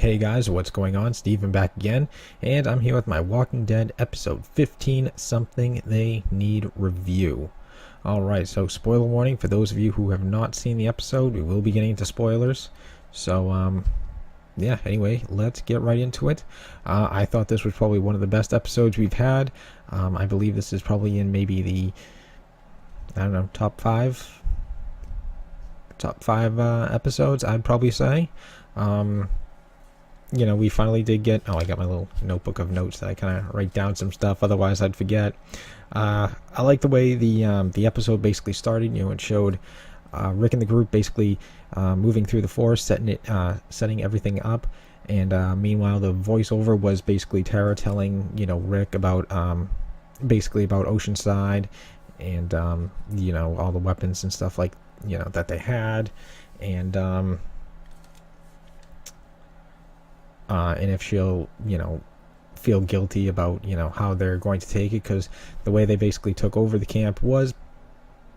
Hey guys, what's going on? Steven back again, and I'm here with my Walking Dead episode 15, Something They Need review. Alright, so spoiler warning for those of you who have not seen the episode, we will be getting into spoilers. So, yeah, anyway, let's get right into it. I thought this was probably one of the best episodes we've had. I believe this is probably in maybe the, I don't know, top five episodes, I'd probably say. You know, we finally did get, I got my little notebook of notes that I kind of write down some stuff, otherwise I'd forget. I like the way the episode basically started. You know, it showed Rick and the group basically moving through the forest, setting everything up, and meanwhile the voiceover was basically Tara telling, you know, Rick about basically about Oceanside and you know, all the weapons and stuff, like, you know, that they had, and if she'll, you know, feel guilty about, you know, how they're going to take it, because the way they basically took over the camp was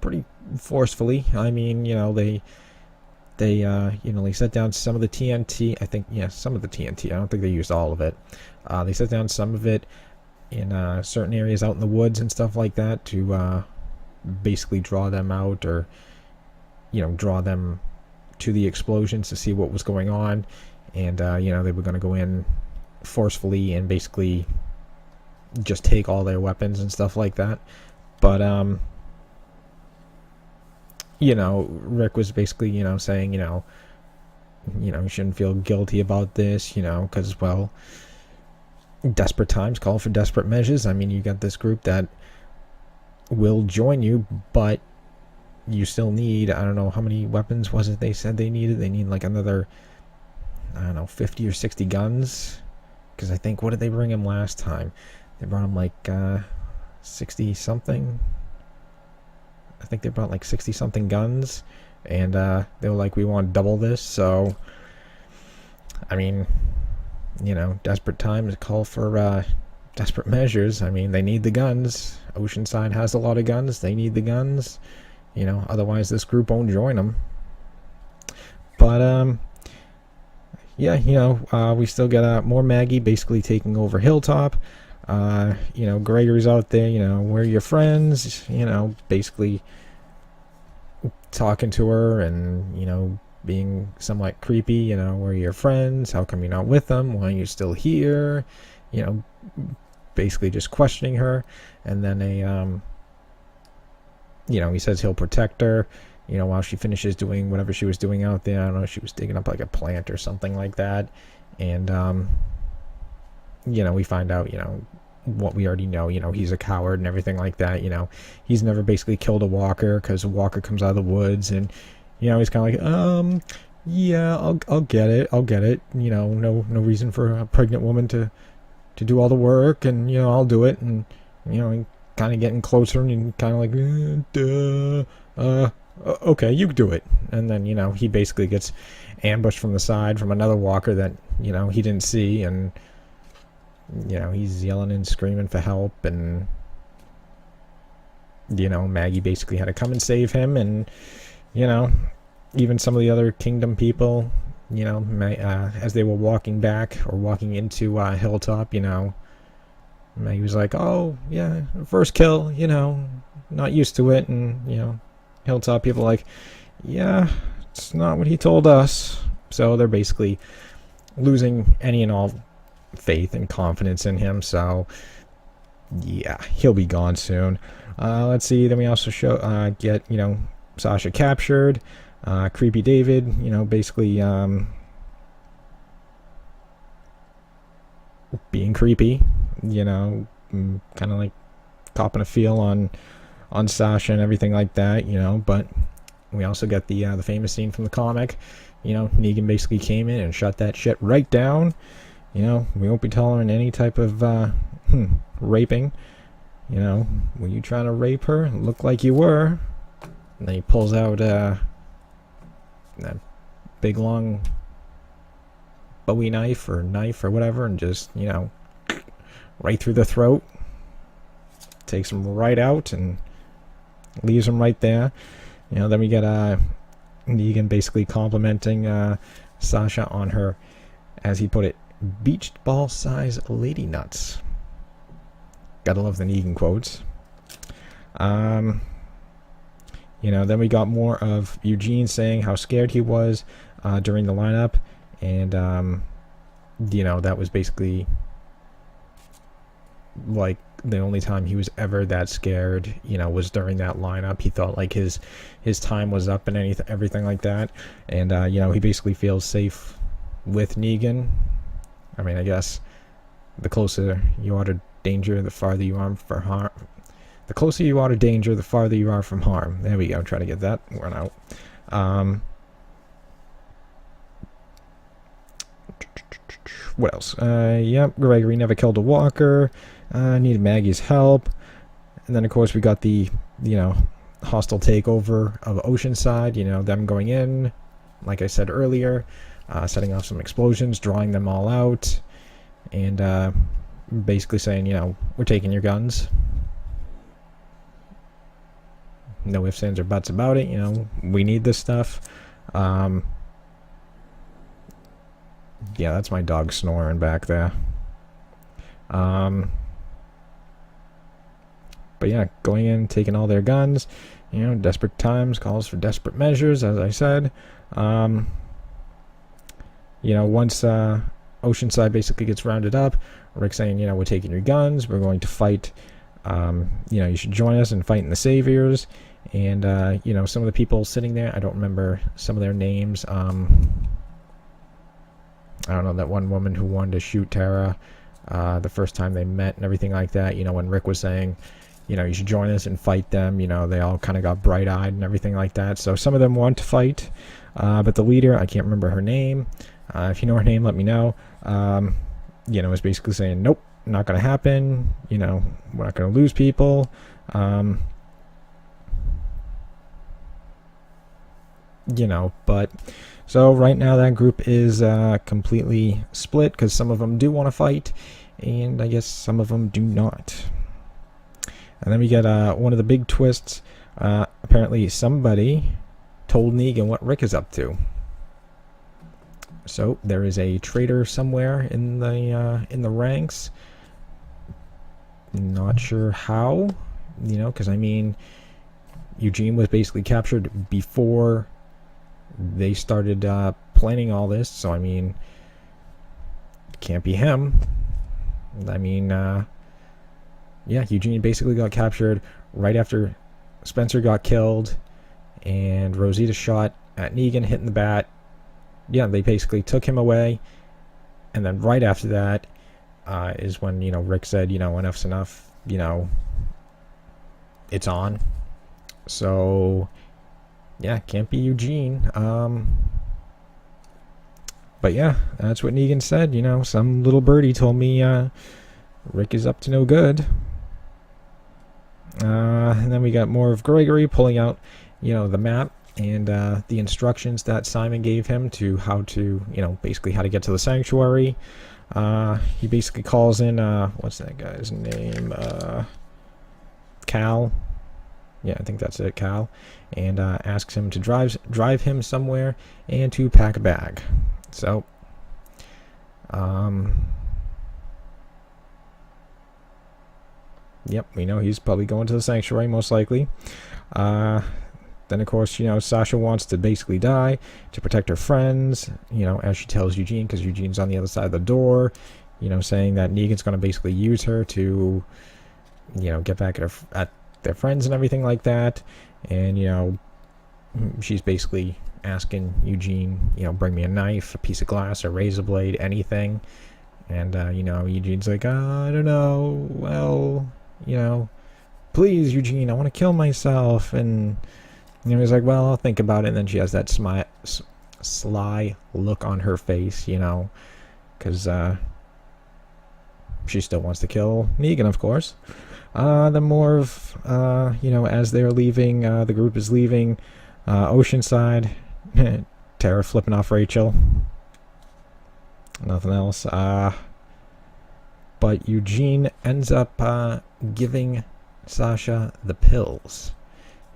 pretty forcefully. I mean, you know, they you know, they set down some of the TNT. I think, yeah, some of the TNT. I don't think they used all of it. They set down some of it in certain areas out in the woods and stuff like that to basically draw them out, or, you know, draw them to the explosions to see what was going on. And you know, they were going to go in forcefully and basically just take all their weapons and stuff like that. But you know, Rick was basically, you know, saying, you know, you shouldn't feel guilty about this, you know, because, well, desperate times call for desperate measures. I mean, you got this group that will join you, but you still need, I don't know how many weapons was it they said they needed. They need like another, I don't know, 50 or 60 guns, because I think, what did they bring him last time? They brought him like 60 something. I think they brought like 60 something guns, and they were like, we want double this. So I mean, you know, desperate times call for desperate measures. I mean, they need the guns. Oceanside has a lot of guns. They need the guns, you know, otherwise this group won't join them. But yeah, you know, we still got more Maggie basically taking over Hilltop. You know, Gregory's out there, you know, we're your friends, you know, basically talking to her and, you know, being somewhat creepy, you know, we're your friends, how come you're not with them, why are you still here, you know, basically just questioning her. And then you know, he says he'll protect her, you know, while she finishes doing whatever she was doing out there. I don't know, she was digging up like a plant or something like that. And you know, we find out, you know, what we already know, you know, he's a coward and everything like that. You know, he's never basically killed a walker, because a walker comes out of the woods, and, you know, he's kind of like, yeah, I'll get it, you know, no reason for a pregnant woman to do all the work, and, you know, I'll do it. And, you know, kind of getting closer, and kind of like, okay, you do it. And then, you know, he basically gets ambushed from the side from another walker that, you know, he didn't see, and, you know, he's yelling and screaming for help, and, you know, Maggie basically had to come and save him. And, you know, even some of the other Kingdom people, you know, as they were walking back or walking into Hilltop, you know, Maggie was like, oh yeah, first kill, you know, not used to it. And, you know, Hilltop people like, yeah, it's not what he told us. So they're basically losing any and all faith and confidence in him. So yeah, he'll be gone soon. Let's see, then we also get, you know, Sasha captured, creepy David, you know, basically being creepy, you know, kind of like copping a feel on Sasha and everything like that, you know. But we also get the famous scene from the comic. You know, Negan basically came in and shut that shit right down. You know, we won't be tolerating any type of raping. You know, were you trying to rape her? Looked like you were. And then he pulls out that big long Bowie knife or whatever, and just, you know, right through the throat. Takes him right out and leaves him right there. You know, then we get Negan basically complimenting Sasha on her as he put it, beached ball size lady nuts. Gotta love the Negan quotes. Then we got more of Eugene saying how scared he was during the lineup, and that was basically like the only time he was ever that scared, was during that lineup. He thought like his time was up and everything like that, and he basically feels safe with Negan. I mean, I guess the closer you are to danger, the farther you are for harm. The closer you are to danger, the farther you are from harm. There we go. Try to get that one out. What else? Gregory never killed a walker. Needed Maggie's help. And then, of course, we got the, hostile takeover of Oceanside. Them going in, like I said earlier, setting off some explosions, drawing them all out, and basically saying, we're taking your guns. No ifs, ands, or buts about it. We need this stuff. Yeah, that's my dog snoring back there. But yeah, going in, taking all their guns. Desperate times calls for desperate measures, as I said. Once Oceanside basically gets rounded up, Rick saying, we're taking your guns, we're going to fight. You should join us in fighting the Saviors. And, some of the people sitting there, I don't remember some of their names. I don't know, that one woman who wanted to shoot Tara the first time they met and everything like that. When Rick was saying, you should join us and fight them. They all kind of got bright-eyed and everything like that. So some of them want to fight. But the leader, I can't remember her name. If you know her name, let me know. Is basically saying, nope, not going to happen. We're not going to lose people. But so right now that group is completely split because some of them do want to fight and I guess some of them do not. And then we get one of the big twists. Apparently somebody told Negan what Rick is up to. So there is a traitor somewhere in the ranks. Not sure how, because I mean, Eugene was basically captured before they started planning all this, so I mean, can't be him. I mean, Eugene basically got captured right after Spencer got killed and Rosita shot at Negan, hitting the bat. Yeah, they basically took him away, and then right after that is when, Rick said, enough's enough, it's on. So yeah, can't be Eugene. But yeah, that's what Negan said. Some little birdie told me Rick is up to no good. And then we got more of Gregory pulling out, the map and the instructions that Simon gave him to how to, basically how to get to the sanctuary. He basically calls in, what's that guy's name? Cal. Yeah, I think that's it, Cal. And asks him to drive him somewhere and to pack a bag. So, yep, we know he's probably going to the sanctuary, most likely. Then, of course, Sasha wants to basically die to protect her friends, as she tells Eugene, because Eugene's on the other side of the door, saying that Negan's going to basically use her to, get back at their friends and everything like that. And she's basically asking Eugene, bring me a knife, a piece of glass, a razor blade, anything. And Eugene's like, I don't know, well, please, Eugene, I want to kill myself. And he's like, well, I'll think about it. And then she has that sly look on her face, because she still wants to kill Negan, of course. Then more of, as they're leaving, the group is leaving Oceanside. Tara flipping off Rachel. Nothing else. But Eugene ends up giving Sasha the pills.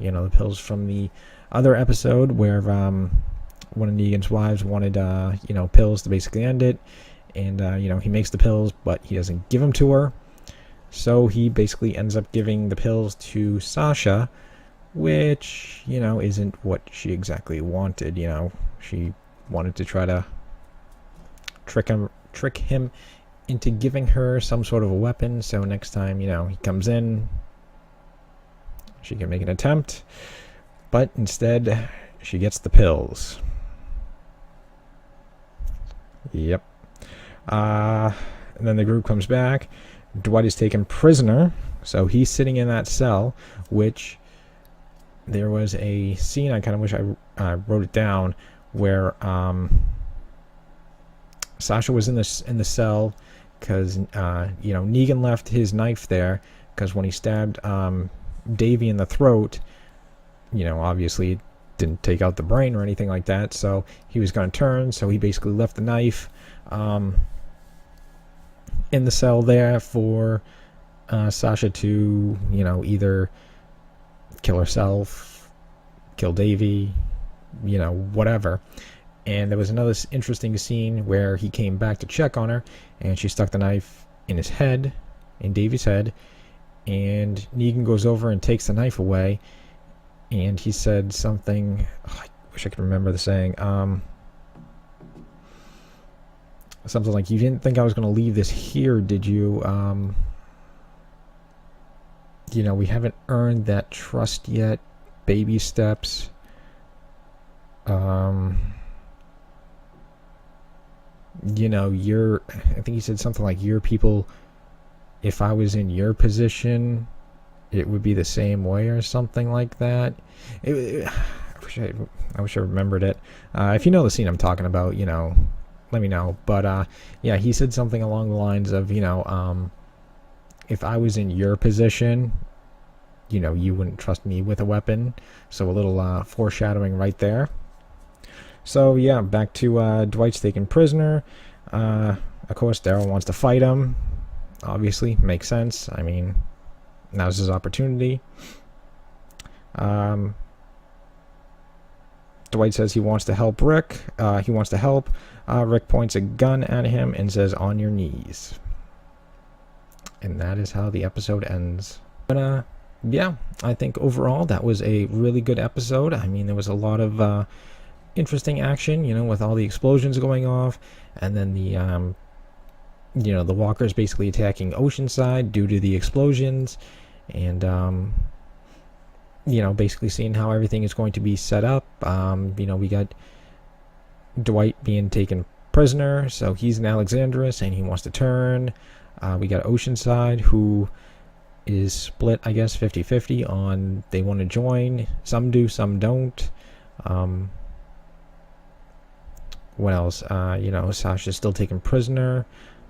The pills from the other episode where one of Negan's wives wanted, pills to basically end it. And, he makes the pills, but he doesn't give them to her. So he basically ends up giving the pills to Sasha, which, isn't what she exactly wanted. She wanted to try to trick him into giving her some sort of a weapon, so next time, he comes in, she can make an attempt. But instead, she gets the pills. Yep. And then the group comes back. Dwight is taken prisoner, so he's sitting in that cell, which there was a scene, I kind of wish I wrote it down, where Sasha was in the cell because Negan left his knife there because when he stabbed Davey in the throat, obviously it didn't take out the brain or anything like that, so he was going to turn, so he basically left the knife in the cell there for Sasha to, either kill herself, kill Davey, whatever. And there was another interesting scene where he came back to check on her, and she stuck the knife in his head, in Davey's head, and Negan goes over and takes the knife away, and he said something, I wish I could remember the saying, something like, "You didn't think I was going to leave this here, did you? We haven't earned that trust yet. Baby steps." I think he said something like, "Your people, if I was in your position, it would be the same way," or something like that. I wish I remembered it. If you know the scene I'm talking about, let me know. But yeah, he said something along the lines of, if I was in your position, you wouldn't trust me with a weapon. So a little foreshadowing right there. So yeah, back to Dwight's taken prisoner. Of course, Daryl wants to fight him. Obviously, makes sense. I mean, now's his opportunity. Dwight says he wants to help Rick. He wants to help. Rick points a gun at him and says, "On your knees." And that is how the episode ends. But yeah, I think overall that was a really good episode. I mean, there was a lot of interesting action, with all the explosions going off, and then the the walkers basically attacking Oceanside due to the explosions, and basically seeing how everything is going to be set up. We got Dwight being taken prisoner, so he's in Alexandria and he wants to turn. We got Oceanside, who is split, I guess, 50-50 on they want to join. Some do, some don't. What else? Sasha's still taken prisoner.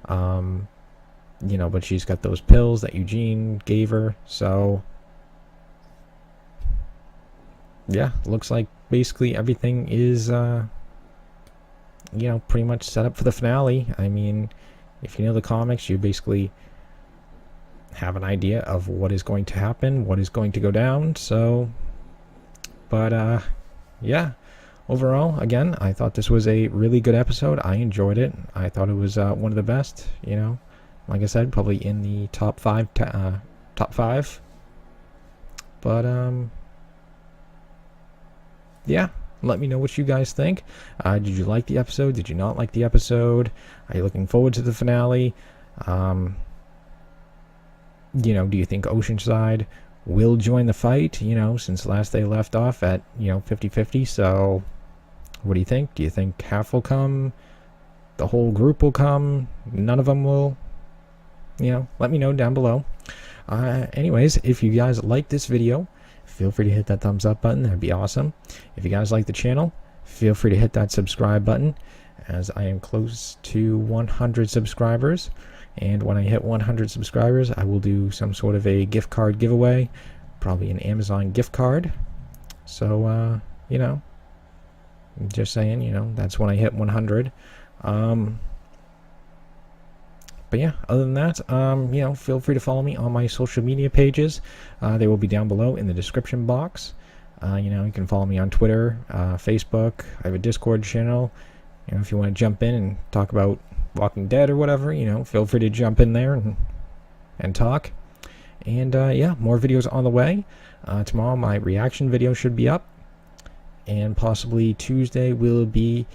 But she's got those pills that Eugene gave her. So, yeah, looks like basically everything is, pretty much set up for the finale. I mean, if you know the comics, you basically have an idea of what is going to happen, what is going to go down. So, but, yeah. Overall, again, I thought this was a really good episode. I enjoyed it. I thought it was one of the best. Like I said, probably in the top five. But yeah, let me know what you guys think. Did you like the episode? Did you not like the episode? Are you looking forward to the finale? Do you think Oceanside will join the fight? Since last they left off at 50-50. So, what do you think? Do you think half will come? The whole group will come? None of them will? Let me know down below. Anyways, if you guys like this video, feel free to hit that thumbs up button. That'd be awesome. If you guys like the channel, feel free to hit that subscribe button, as I am close to 100 subscribers. And when I hit 100 subscribers, I will do some sort of a gift card giveaway, probably an Amazon gift card. So, just saying, that's when I hit 100. But yeah, other than that, feel free to follow me on my social media pages. They will be down below in the description box. You can follow me on Twitter, Facebook. I have a Discord channel. If you want to jump in and talk about Walking Dead or whatever, feel free to jump in there and talk. And yeah, more videos on the way. Tomorrow my reaction video should be up, and possibly Tuesday will be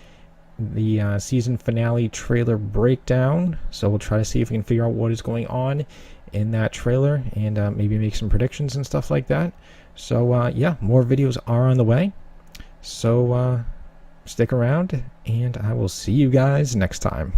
the season finale trailer breakdown. So we'll try to see if we can figure out what is going on in that trailer, and maybe make some predictions and stuff like that. So yeah, more videos are on the way. So stick around, and I will see you guys next time.